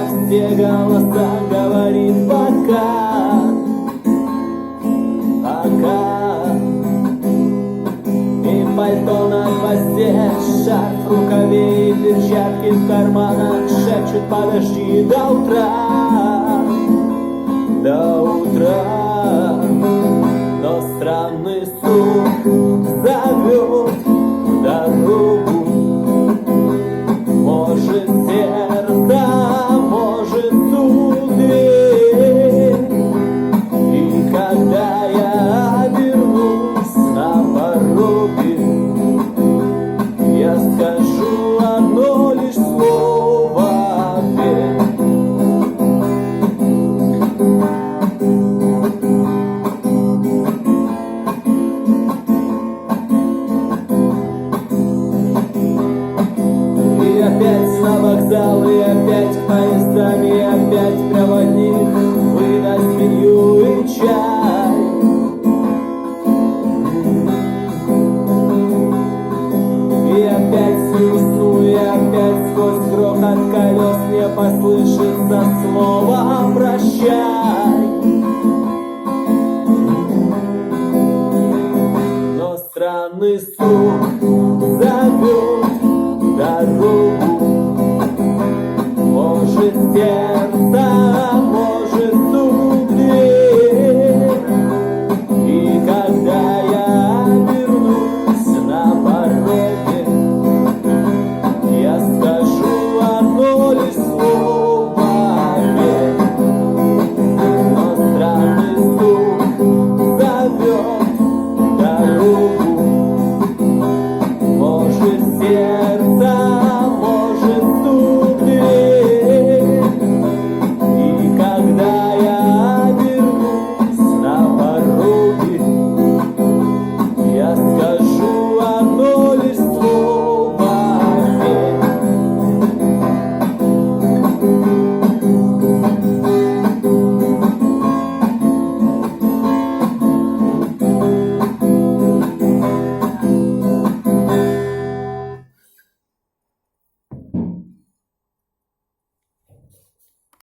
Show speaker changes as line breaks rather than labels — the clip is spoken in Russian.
все голоса говорит пока, пока. И пальто на хвосте, шарф в рукаве и перчатки в карманах шепчут: подожди до утра, до утра. Но странный стук зовет в дорогу. Может, сердце, может, дверь. И когда я обернусь на пороге, я скажу одно лишь слово: дверь. И опять на вокзал, и опять к поездам, и опять проводник выдаст меню и чай. И опять не усну, и опять сквозь грохот колес мне послышится слово «прощай». Но странный стук зовет в дорогу. Может, сердце